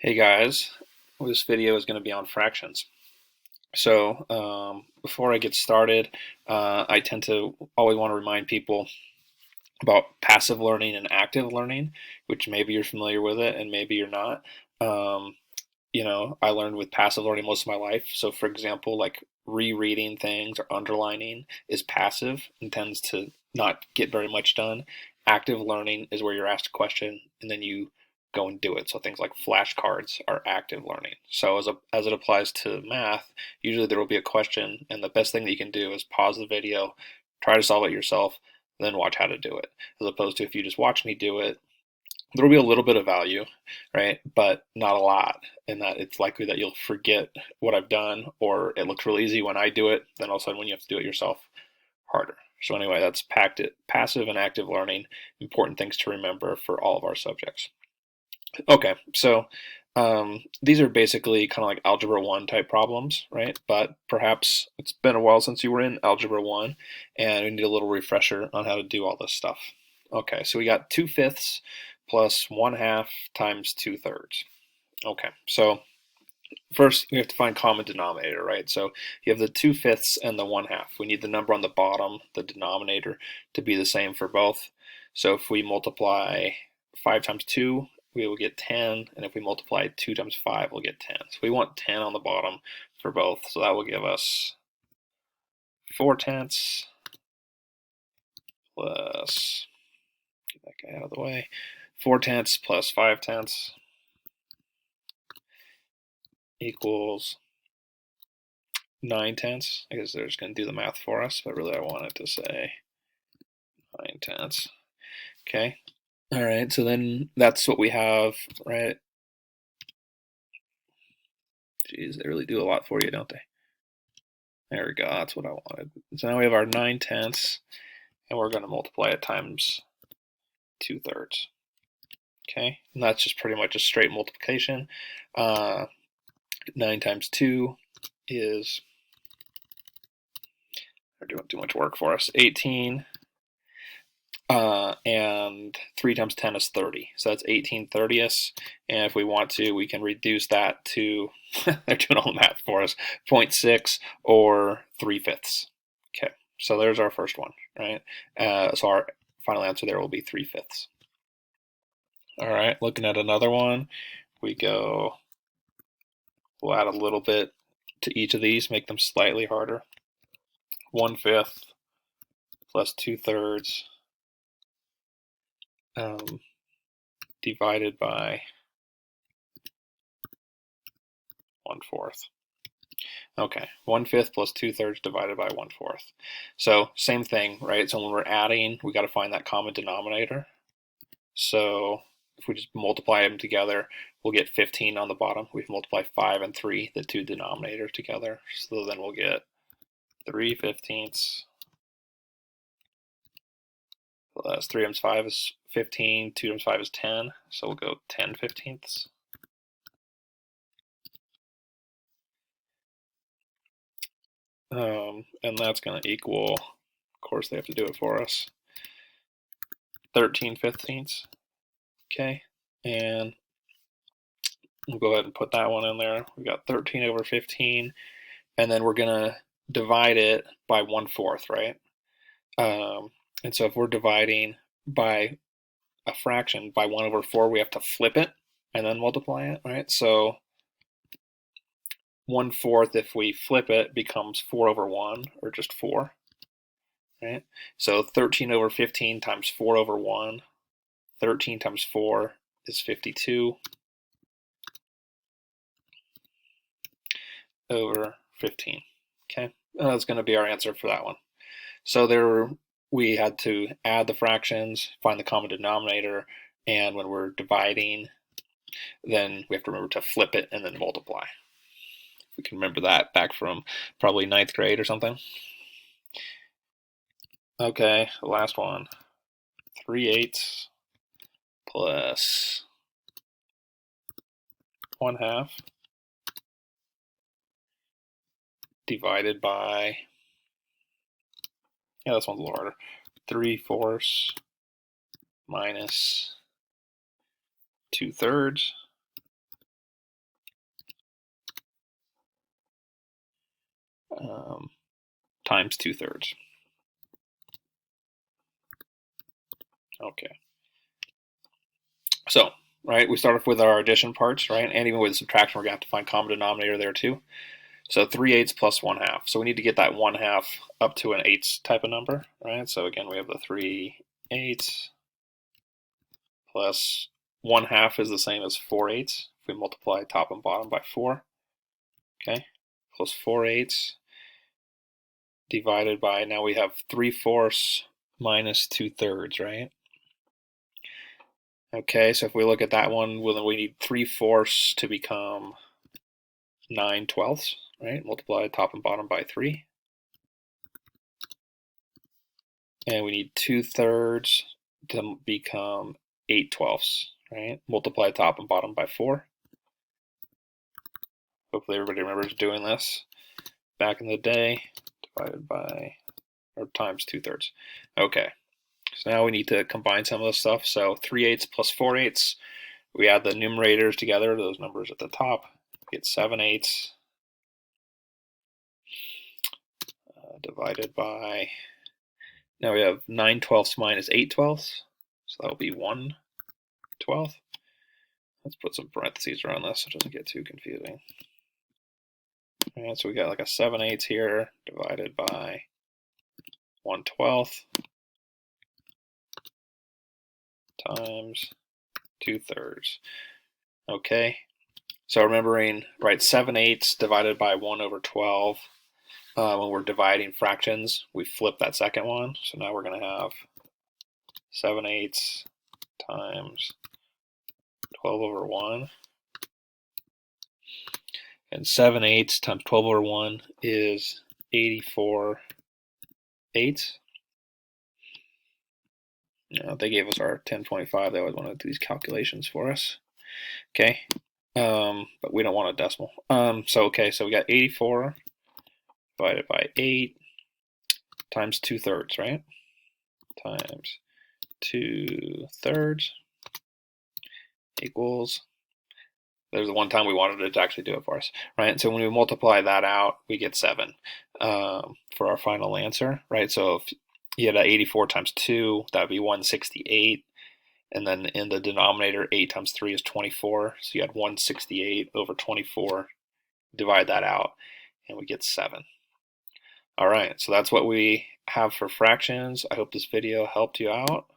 Hey guys, this video is going to be on fractions. So before I get started, I tend to always want to remind people about passive learning and active learning, which maybe you're familiar with it and maybe you're not. Um, I learned with passive learning most of my life. So for example, like rereading things or underlining is passive and tends to not get very much done. Active learning is where you're asked a question and then you go and do it. So things like flashcards are active learning. So as it applies to math, usually there will be a question, and the best thing that you can do is pause the video, try to solve it yourself, then watch how to do it. As opposed to if you just watch me do it, there will be a little bit of value, right? But not a lot, in that it's likely that you'll forget what I've done, or it looks real easy when I do it, then all of a sudden when you have to do it yourself, harder. So anyway, that's passive and active learning, important things to remember for all of our subjects. Okay, so these are basically kind of like Algebra 1 type problems, right? But perhaps it's been a while since you were in Algebra 1, and we need a little refresher on how to do all this stuff. Okay, so we got 2/5 plus 1/2 times 2/3. Okay, so first we have to find common denominator, right? So you have the 2/5 and the 1/2. We need the number on the bottom, the denominator, to be the same for both. So if we multiply 5 times 2, we will get 10, and if we multiply 2 times 5, we'll get 10. So we want 10 on the bottom for both, so that will give us 4/10 plus, get that guy out of the way, 4/10 plus 5/10 equals 9/10. I guess they're just going to do the math for us, but really I wanted to say 9/10. Okay. All right, so then that's what we have, right? Geez, they really do a lot for you, don't they? There we go, that's what I wanted. So now we have our 9/10, and we're going to multiply it times 2/3. Okay, and that's just pretty much a straight multiplication. 9 times 2 is, they're doing too much work for us, 18. And 3 times 10 is 30. So that's 18/30ths. And if we want to, we can reduce that to, they're doing all the math for us, 0.6 or 3/5. Okay, so there's our first one, right? So our final answer there will be 3/5. All right, looking at another one, we'll add a little bit to each of these, make them slightly harder. 1/5 plus 2/3 divided by 1/4. Okay, 1/5 plus 2/3 divided by 1/4. So same thing, right? So when we're adding, we got to find that common denominator. So if we just multiply them together, we'll get 15 on the bottom. We've multiplied 5 and 3, the two denominators together. So then we'll get 3/15 plus 3 times 5 is 15, 2 times 5 is 10. So we'll go 10/15. And that's going to equal, of course they have to do it for us, 13/15. Okay, and we'll go ahead and put that one in there. We got 13/15, and then we're gonna divide it by 1/4, right? And so if we're dividing by a fraction by 1/4, we have to flip it and then multiply it, right? So 1/4, if we flip it, becomes 4/1, or just 4, right? So 13/15 times 4/1, 13 times 4 is 52 over 15. Okay, that's going to be our answer for that one. So there, we had to add the fractions, find the common denominator, and when we're dividing, then we have to remember to flip it and then multiply. We can remember that back from probably 9th grade or something. Okay, the last one, 3/8 plus 1/2 divided by, yeah, this one's a little harder, 3/4 minus 2/3 times 2/3. Okay. So, right, we start off with our addition parts, right? And even with subtraction, we're going to have to find common denominator there too. So 3/8 plus 1/2. So we need to get that 1/2 up to an eighths type of number, right? So again, we have the 3/8 plus 1/2 is the same as 4/8. If we multiply top and bottom by 4, okay, plus 4/8 divided by, now we have 3/4 minus 2/3, right? Okay, so if we look at that one, well, then we need 3/4 to become 9/12, right? Multiply top and bottom by 3. And we need 2/3 to become 8/12, right? Multiply top and bottom by 4. Hopefully everybody remembers doing this back in the day. Divided by, or times 2/3. Okay, so now we need to combine some of this stuff. So 3/8 plus 4/8, we add the numerators together, those numbers at the top, we get 7/8 divided by, now we have 9/12 minus 8/12, so that will be 1/12. Let's put some parentheses around this so it doesn't get too confusing. And so we got like a 7/8 here divided by 1/12 times 2/3. Okay, so remembering, right, 7/8 divided by 1/12. When we're dividing fractions, we flip that second one. So now we're going to have 7/8 times 12/1. And 7/8 times 12/1 is 84/8. They gave us our 1025. They always want to do these calculations for us. Okay, but we don't want a decimal. Okay, so we got 84 divided by 8 times 2/3, right? Times 2/3 equals, there's the one time we wanted it to actually do it for us, right? So when we multiply that out, we get 7 for our final answer, right? So if you had 84 times 2, that would be 168. And then in the denominator, 8 times 3 is 24. So you had 168 over 24. Divide that out, and we get 7. All right, so that's what we have for fractions. I hope this video helped you out.